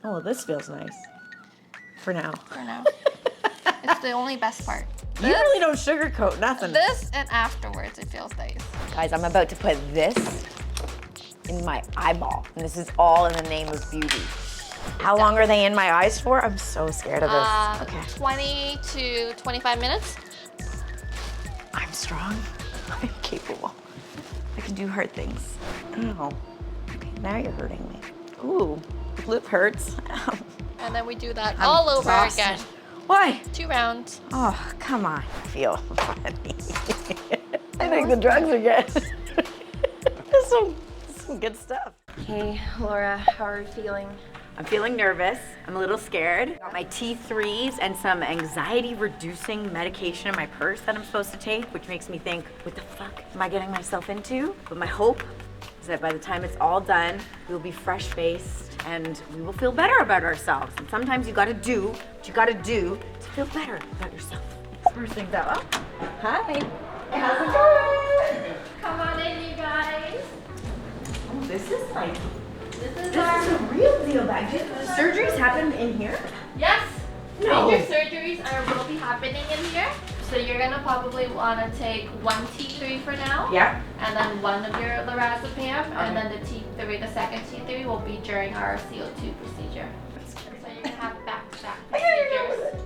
Oh, this feels nice. For now. For now. It's the only best part. You really don't sugarcoat nothing. This and afterwards, it feels nice. Guys, I'm about to put this in my eyeball. And this is all in the name of beauty. How long are they in my eyes for? I'm so scared of this. Okay. 20 to 25 minutes. I'm strong. I'm capable. I can do hard things. Oh. Okay, now you're hurting me. Ooh, lip hurts. Ow. And then we do that I'm all over exhausted. again. Why? 2 rounds. Oh, come on. I feel funny. I think the drugs are good. This is some good stuff. Okay, Laura, how are you feeling? I'm feeling nervous. I'm a little scared. Got my T3s and some anxiety-reducing medication in my purse that I'm supposed to take, which makes me think, what the fuck am I getting myself into? But my hope is that by the time it's all done, we'll be fresh-faced and we will feel better about ourselves. And sometimes you gotta do what you gotta do to feel better about yourself. First things out. Oh, hi. How's it going? Come on in, you guys. Oh, this is like, This is a real deal bag. Surgeries happen in here? Yes. No. Major surgeries will be happening in here. So you're gonna probably wanna take 1 T3 for now. Yeah. And then 1 of your lorazepam, and then the T3, the second T3 will be during our CO2 procedure. So you're gonna have back-to-back procedures.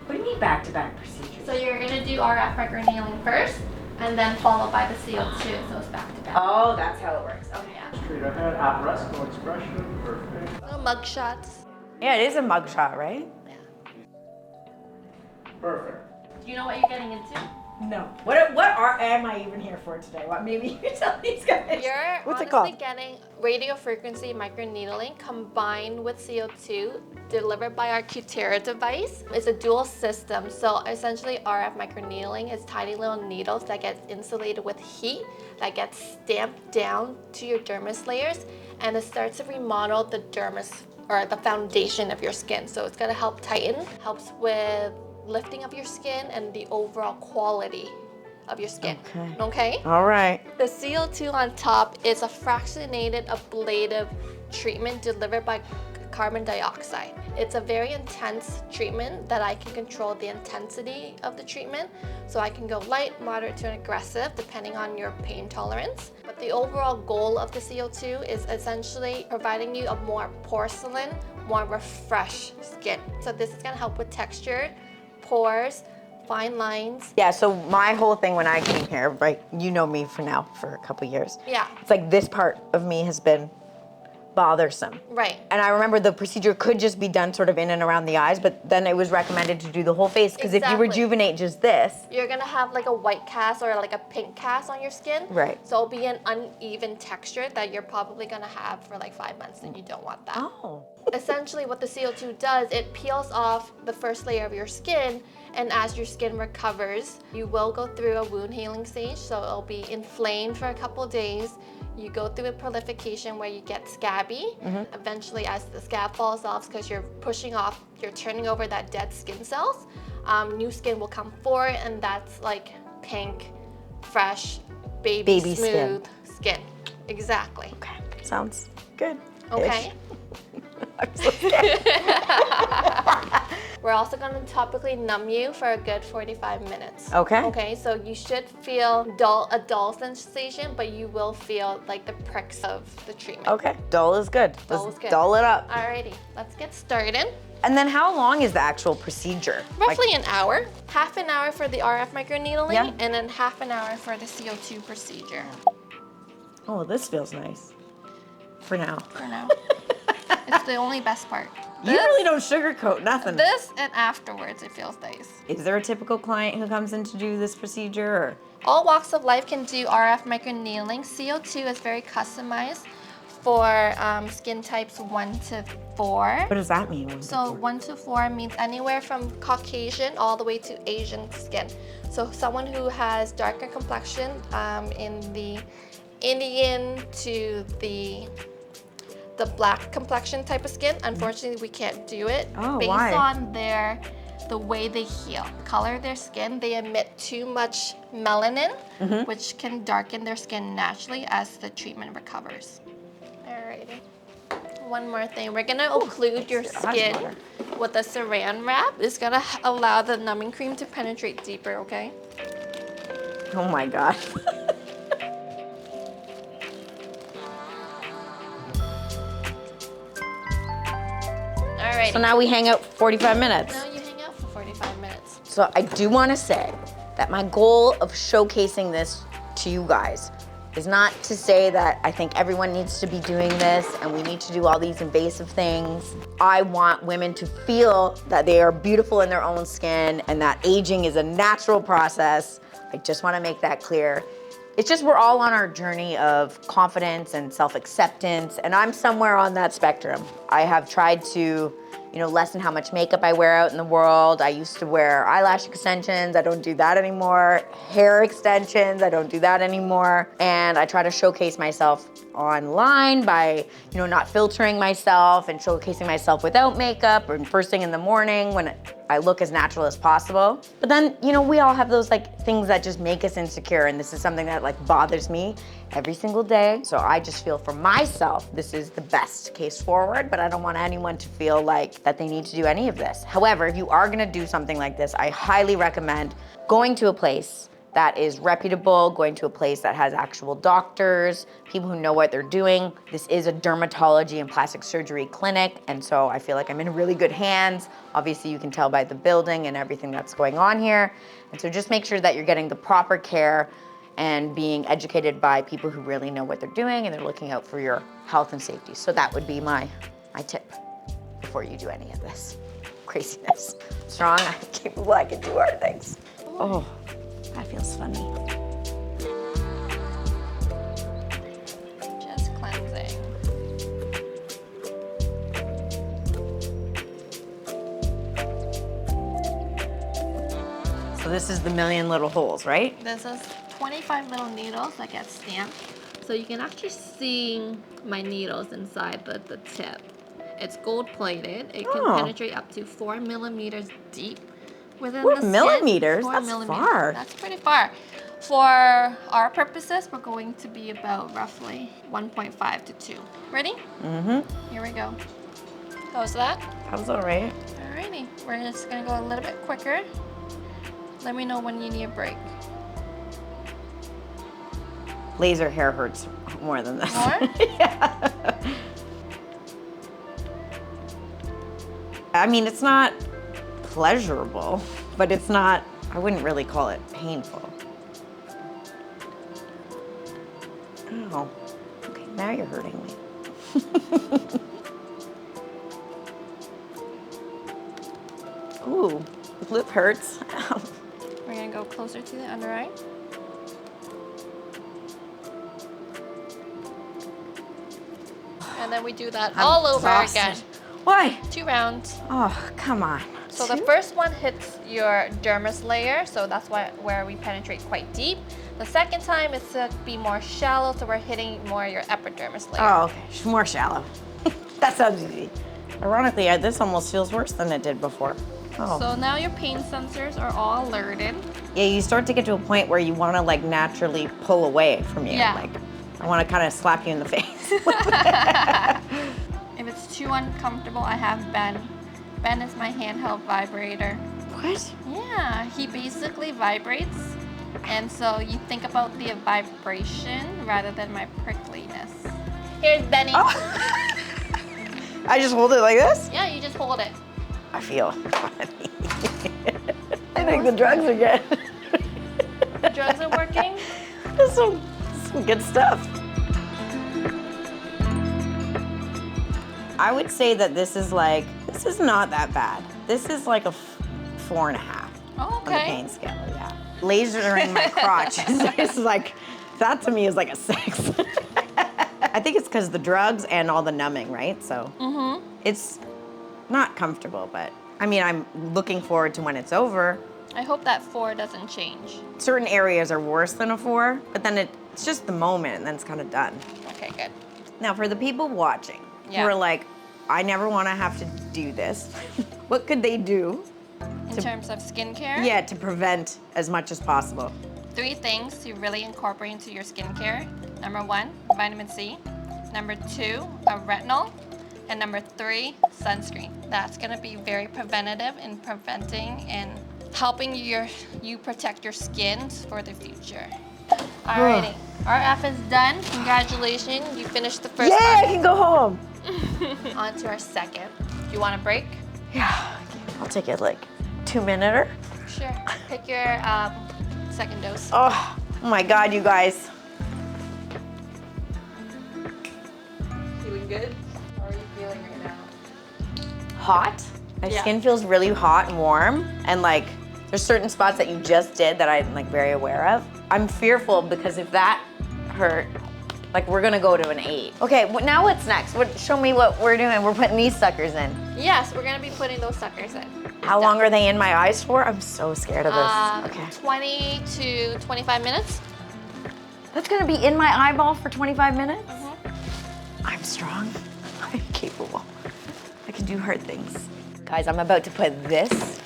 What do you mean back-to-back procedures? So you're gonna do RF Microneedling first, and then followed by the CO2, so it's back-to-back. Oh, that's how it works. Okay. Yeah. Straight ahead, at-rest, no expression, perfect. No mug shots. Yeah, it is a mugshot, right? Yeah. Perfect. Do you know what you're getting into? No. What am I even here for today? What? Maybe you tell these guys. You're What's it honestly called? getting radiofrequency microneedling combined with CO2 delivered by our Cutera device. It's a dual system, so essentially RF microneedling is tiny little needles that get insulated with heat that gets stamped down to your dermis layers, and it starts to remodel the dermis or the foundation of your skin. So it's gonna help tighten, helps with lifting of your skin and the overall quality of your skin. Okay? All right. The CO2 on top is a fractionated ablative treatment delivered by carbon dioxide. It's a very intense treatment that I can control the intensity of the treatment. So I can go light, moderate to aggressive depending on your pain tolerance. But the overall goal of the CO2 is essentially providing you a more porcelain, more refreshed skin. So this is gonna help with texture, pores, fine lines. Yeah, so my whole thing when I came here, right, you know me for now for a couple years. Yeah. It's like this part of me has been bothersome. Right. And I remember the procedure could just be done sort of in and around the eyes, but then it was recommended to do the whole face because if you Exactly. rejuvenate just this, You're gonna have like a white cast or like a pink cast on your skin. Right. So it'll be an uneven texture that you're probably gonna have for like 5 months, and you don't want that. oh. Essentially what the CO2 does, it peels off the first layer of your skin, and as your skin recovers, you will go through a wound healing stage, so it'll be inflamed for a couple days. You go through a prolification where you get scabby. Eventually, as the scab falls off, because you're pushing off, you're turning over that dead skin cells, new skin will come forward, and that's like pink, fresh, baby smooth skin. Exactly. Okay, sounds good. Okay. I'm so scared. We're also going to topically numb you for a good 45 minutes. Okay. Okay, so you should feel a dull sensation, but you will feel like the pricks of the treatment. Okay, dull is good. Dull Let's is good. dull it up. Alrighty, let's get started. And then how long is the actual procedure? Roughly an hour. Half an hour for the RF microneedling, Yeah. and then half an hour for the CO2 procedure. Oh, this feels nice. For now. For now. It's the only best part. You really don't sugarcoat nothing. This and afterwards, it feels nice. Is there a typical client who comes in to do this procedure? Or? All walks of life can do RF microneedling. CO2 is very customized for skin types 1 to 4. What does that mean? So 1 to 4 means anywhere from Caucasian all the way to Asian skin. So someone who has darker complexion in the Indian to the black complexion type of skin, unfortunately we can't do it. Oh, based why? on the way they heal. Color of their skin, they emit too much melanin, which can darken their skin naturally as the treatment recovers. Alrighty. One more thing. We're gonna occlude your skin water. with a saran wrap. It's gonna allow the numbing cream to penetrate deeper, okay? Oh my God. Alright. So now we hang out for 45 minutes. Now you hang out for 45 minutes. So I do want to say that my goal of showcasing this to you guys is not to say that I think everyone needs to be doing this and we need to do all these invasive things. I want women to feel that they are beautiful in their own skin and that aging is a natural process. I just want to make that clear. It's just we're all on our journey of confidence and self-acceptance, and I'm somewhere on that spectrum. I have tried to, lessen how much makeup I wear out in the world. I used to wear eyelash extensions. I don't do that anymore. Hair extensions. I don't do that anymore. And I try to showcase myself online by, not filtering myself and showcasing myself without makeup or first thing in the morning when I look as natural as possible. But then, we all have those things that just make us insecure, and this is something that bothers me every single day. So I just feel for myself, this is the best case forward, but I don't want anyone to feel like that they need to do any of this. However, if you are gonna do something like this, I highly recommend going to a place that is reputable, going to a place that has actual doctors, people who know what they're doing. This is a dermatology and plastic surgery clinic, and so I feel like I'm in really good hands. Obviously, you can tell by the building and everything that's going on here. And so just make sure that you're getting the proper care and being educated by people who really know what they're doing and they're looking out for your health and safety. So that would be my tip before you do any of this craziness. Strong, I am capable, I can do hard things. Oh. That feels funny. Just cleansing. So this is the million little holes, right? This is 25 little needles that get stamped. So you can actually see my needles inside the tip. It's gold plated. It can penetrate up to 4 millimeters deep. Within 4 the skin. millimeters? 4 That's millimeters. far. That's pretty far. For our purposes, we're going to be about roughly 1.5 to 2. Ready? Mm-hmm. Here we go. How's that? That was all right. Alrighty. We're just gonna go a little bit quicker. Let me know when you need a break. Laser hair hurts more than this. More? Yeah. I mean, it's not pleasurable, but it's not, I wouldn't really call it painful. Oh, okay, now you're hurting me. Ooh, the lip hurts. We're gonna go closer to the under eye. And then we do that all over exhausted. again. Why? 2 rounds. Oh, come on. So the first one hits your dermis layer, so that's where we penetrate quite deep. The second time it's to be more shallow, so we're hitting more your epidermis layer. Oh, okay, more shallow. That sounds easy. Ironically, this almost feels worse than it did before. Oh. So now your pain sensors are all alerted. Yeah, you start to get to a point where you want to naturally pull away from you. Yeah. I want to kind of slap you in the face. If it's too uncomfortable, I have Ben. Ben is my handheld vibrator. What? Yeah, he basically vibrates. And so you think about the vibration rather than my prickliness. Here's Benny. Oh. I just hold it like this? Yeah, you just hold it. I feel funny. I think the drugs are good. The drugs are working? This is some good stuff. I would say that this is not that bad. This is like a 4.5 Oh, on the okay. pain scale, yeah. Lasering my crotch is that to me is like a 6. I think it's because the drugs and all the numbing, right? So it's not comfortable, but I mean, I'm looking forward to when it's over. I hope that 4 doesn't change. Certain areas are worse than a 4, but then it's just the moment and then it's kind of done. Okay, good. Now for the people watching who Yeah. are like, I never want to have to do this, what could they do? In terms of skincare, Yeah, to prevent as much as possible. 3 things to really incorporate into your skincare. Number 1, vitamin C. Number 2, a retinol. And number 3, sunscreen. That's gonna be very preventative in preventing and helping you protect your skin for the future. Alrighty, RF is done. Congratulations, you finished the first Yay, part. I can go home. On to our second. Do you want a break? Yeah, I'll take it like 2-minute. Sure. Pick your second dose. Oh my God, you guys. Feeling good? How are you feeling right now? Hot. My Yeah. skin feels really hot and warm, and like there's certain spots that you just did that I'm like very aware of. I'm fearful because if that hurt, like we're gonna go to an 8. Okay, now what's next? Show me what we're doing. We're putting these suckers in. Yes, we're gonna be putting those suckers in. How long are they in my eyes for? I'm so scared of this. Okay. 20 to 25 minutes. That's gonna be in my eyeball for 25 minutes? Mm-hmm. I'm strong. I'm capable. I can do hard things. Guys, I'm about to put this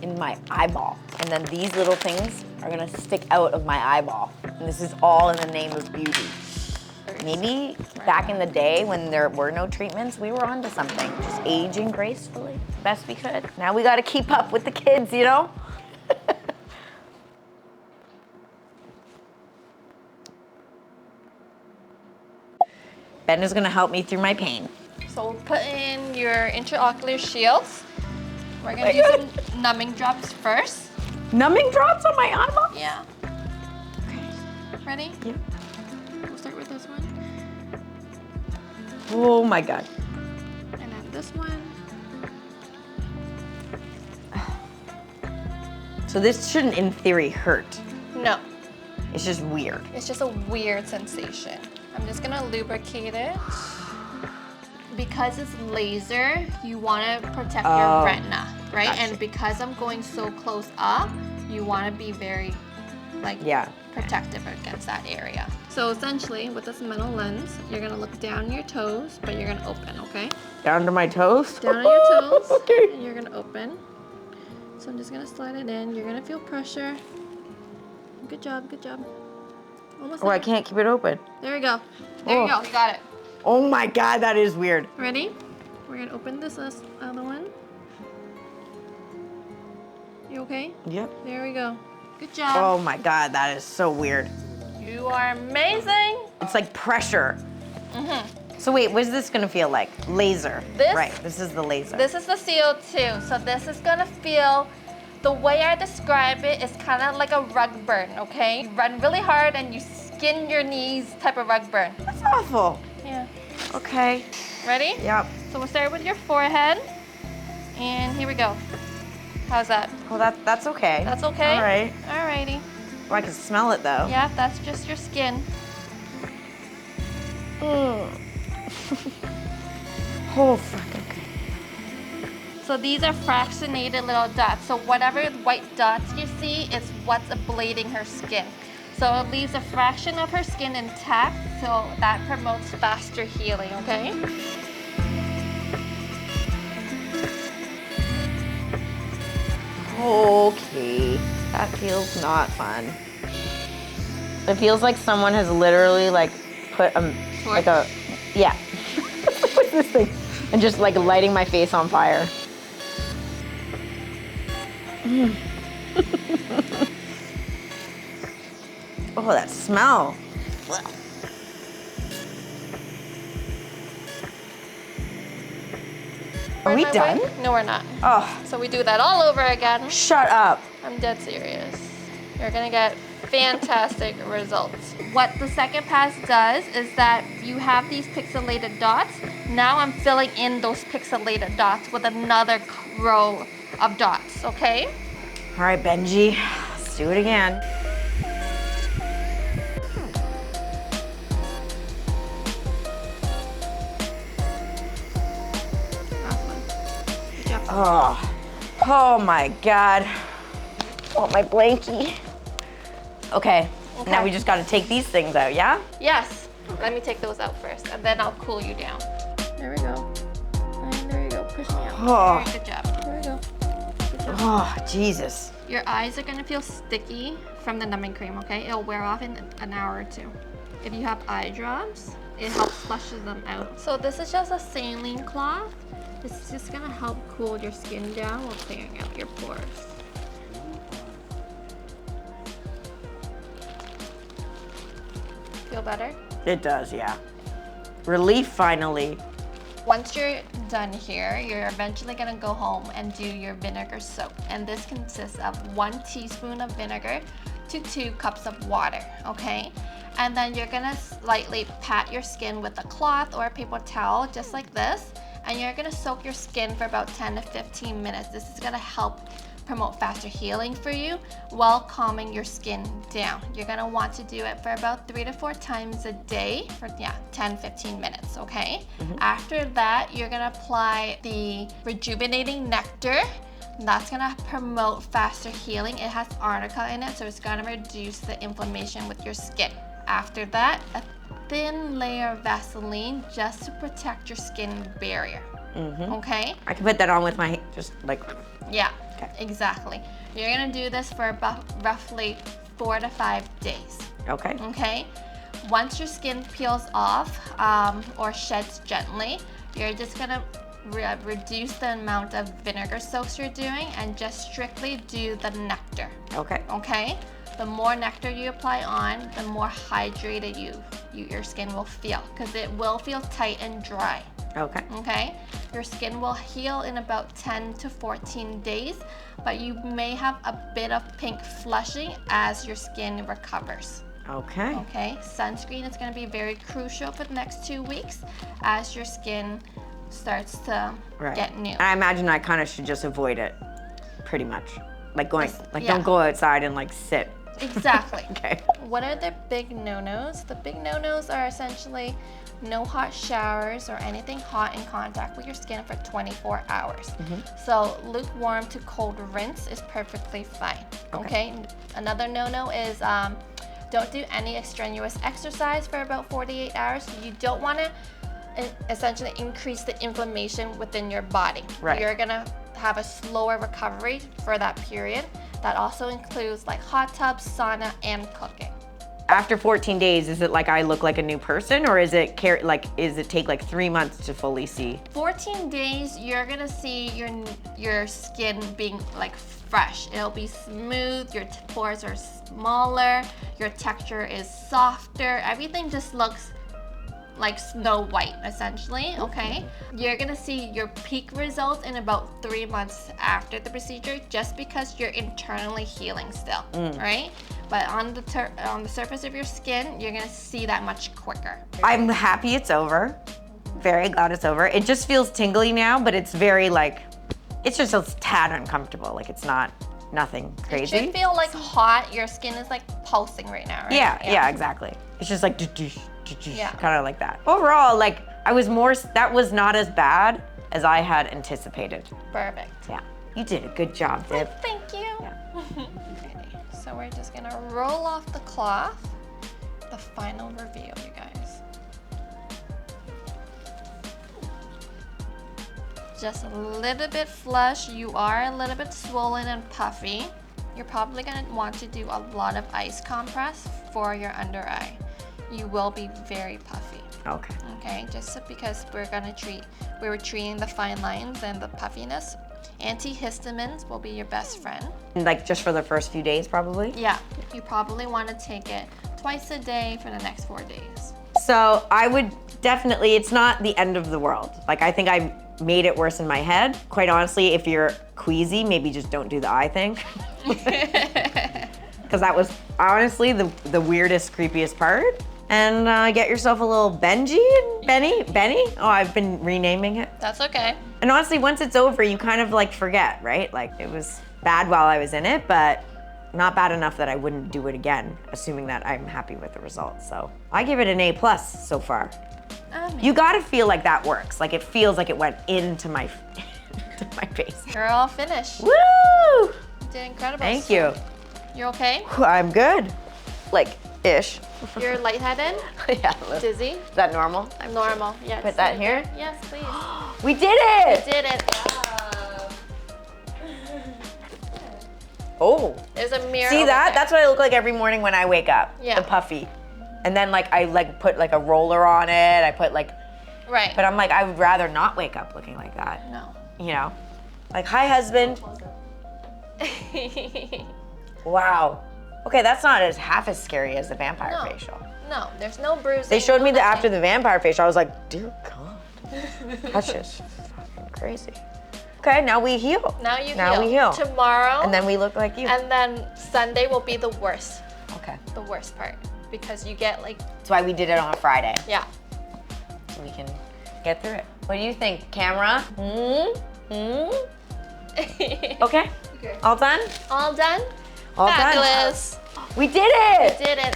in my eyeball. And then these little things are gonna stick out of my eyeball. And this is all in the name of beauty. Maybe back in the day when there were no treatments, we were onto something. Just aging gracefully, best we could. Now we gotta keep up with the kids, you know? Ben is gonna help me through my pain. So we'll put in your intraocular shields. We're gonna do some numbing drops first. Numbing drops on my eyeball? Yeah. Ready? Yep. We'll start with this one. Oh my God. And then this one. So this shouldn't, in theory, hurt. No, It's just weird. it's just a weird sensation. I'm just gonna lubricate it. Because it's laser, you wanna protect your retina, right? Gotcha. And because I'm going so close up, you wanna be very, protective against that area. So essentially, with this metal lens, you're gonna look down your toes, but you're gonna open, okay? Down to my toes? Down on your toes, Okay. and you're gonna open. So I'm just gonna slide it in. You're gonna feel pressure. Good job, good job. Almost Oh, I there. can't keep it open. There we go. There Oh. you go, you got it. Oh my God, that is weird. Ready? We're gonna open this other one. You okay? Yep. There we go. Good job. Oh my God, that is so weird. You are amazing. It's like pressure. So wait, what is this gonna feel like? Laser. This- Right, this is the laser. This is the CO2, so this is gonna feel, the way I describe it is kind of like a rug burn, okay? You run really hard and you skin your knees type of rug burn. That's awful. Yeah. Okay. Ready? Yep. So we'll start with your forehead, and here we go. How's that? Well, that's okay. That's okay? All right. Alrighty. Well, I can smell it though. Yeah, that's just your skin. Oh, fuck, okay. So these are fractionated little dots. So whatever white dots you see is what's ablating her skin. So it leaves a fraction of her skin intact, so that promotes faster healing, okay? Okay. That feels not fun. It feels like someone has literally like put like a, yeah. What's this thing? And just like lighting my face on fire. Oh, that smell. Are we Right, done? right? No, we're not. Oh, So we do that all over again. shut up. I'm dead serious. You're gonna get fantastic results. What the second pass does is that you have these pixelated dots. Now I'm filling in those pixelated dots with another row of dots, okay? All right, Benji, let's do it again. Last one. Good job. Oh my God. Oh, my blankie. Okay, now we just gotta take these things out, yeah? Yes. Let me take those out first, and then I'll cool you down. There we go. And there you go. Push me out. Oh. Very good job. There we go. Good job. Oh, Jesus. Your eyes are gonna feel sticky from the numbing cream, okay? It'll wear off in an hour or two. If you have eye drops, it helps flushes them out. So this is just a saline cloth. It's just gonna help cool your skin down while clearing out your pores. Feel better? It does, yeah. Relief finally. Once you're done here, you're eventually gonna go home and do your vinegar soak. And this consists of 1 teaspoon of vinegar to 2 cups of water, okay? And then you're gonna lightly pat your skin with a cloth or a paper towel, just like this. And you're gonna soak your skin for about 10 to 15 minutes. This is gonna help promote faster healing for you while calming your skin down. You're gonna want to do it for about 3 to 4 times a day for 10-15 minutes, okay? After that, you're gonna apply the rejuvenating nectar. That's gonna promote faster healing. It has arnica in it, so it's gonna reduce the inflammation with your skin. After that, a thin layer of Vaseline just to protect your skin barrier, okay? I can put that on with my, just like, Yeah, okay. exactly. You're gonna do this for about roughly 4 to 5 days, Okay. okay? Once your skin peels off or sheds gently, you're just gonna reduce the amount of vinegar soaks you're doing and just strictly do the nectar, Okay. okay? The more nectar you apply on, the more hydrated your skin will feel, because it will feel tight and dry. Okay. Okay, your skin will heal in about 10 to 14 days, but you may have a bit of pink flushing as your skin recovers. Okay. Okay, sunscreen is going to be very crucial for the next 2 weeks as your skin starts to get new. I imagine I kind of should just avoid it, pretty much. Like going, like yeah. don't go outside and like sit. Exactly. Okay. What are the big no-nos? The big no-nos are essentially no hot showers or anything hot in contact with your skin for 24 hours. So lukewarm to cold rinse is perfectly fine. Okay. Another no-no is don't do any extraneous exercise for about 48 hours. You don't want to essentially increase the inflammation within your body. Right. You're gonna have a slower recovery for that period. That also includes like hot tubs, sauna, and cooking. After 14 days, is it like I look like a new person, or is it take like 3 months to fully see? 14 days, you're gonna see your skin being like fresh. It'll be smooth, your pores are smaller, your texture is softer, everything just looks like Snow White, essentially, okay? You're gonna see your peak results in about 3 months after the procedure, just because you're internally healing still, right? But on the surface of your skin, you're gonna see that much quicker. I'm happy it's over. Very glad it's over. It just feels tingly now, but it's very like, it's just a tad uncomfortable. Like it's not nothing crazy. It should feel like hot. Your skin is like pulsing right now, right? Yeah, exactly. It's just like Yeah. kind of like that. Overall, like that was not as bad as I had anticipated. Perfect. Yeah, you did a good job, Dib. Thank you. Yeah. Okay, so we're just gonna roll off the cloth. The final reveal, you guys. Just a little bit flush. You are a little bit swollen and puffy. You're probably gonna want to do a lot of ice compress for your under eye. You will be very puffy. Okay. Okay, just because we were treating the fine lines and the puffiness. Antihistamines will be your best friend. Like just for the first few days, probably? Yeah, you probably want to take it twice a day for the next 4 days. So I would definitely, it's not the end of the world. Like I think I made it worse in my head. Quite honestly, if you're queasy, maybe just don't do the eye thing. Because that was honestly the weirdest, creepiest part. And get yourself a little Benny? Oh, I've been renaming it. That's okay. And honestly, once it's over, you kind of like forget, right? Like it was bad while I was in it, but not bad enough that I wouldn't do it again, assuming that I'm happy with the results. So I give it an A+ so far. You gotta feel like that works. Like it feels like it went into my, to my face. You're all finished. Woo! You did incredible. Thank you. You're okay? I'm good. Like, ish. You're lightheaded? Yeah. Dizzy? Is that normal? I'm normal. Yes. Put that here? Yes, please. We did it! You did it. Oh. There's a mirror. See over that? there. That's what I look like every morning when I wake up. Yeah. The puffy. And then like I like put like a roller on it. I put like, Right. but I'm like, I would rather not wake up looking like that. No. You know? Like, hi husband. Wow. Okay, that's not half as scary as the vampire No. facial. No, there's no bruising. They showed me no after nothing. the vampire facial, I was like, dear God, that's just fucking crazy. Okay, now we heal. Now we heal. Tomorrow. And then we look like you. And then Sunday will be the worst. Okay. The worst part. Because you get like, That's why we did it on a Friday. yeah. So we can get through it. What do you think, camera? Okay. Okay. All done? All done? All Fabulous. done. We did it! We did it.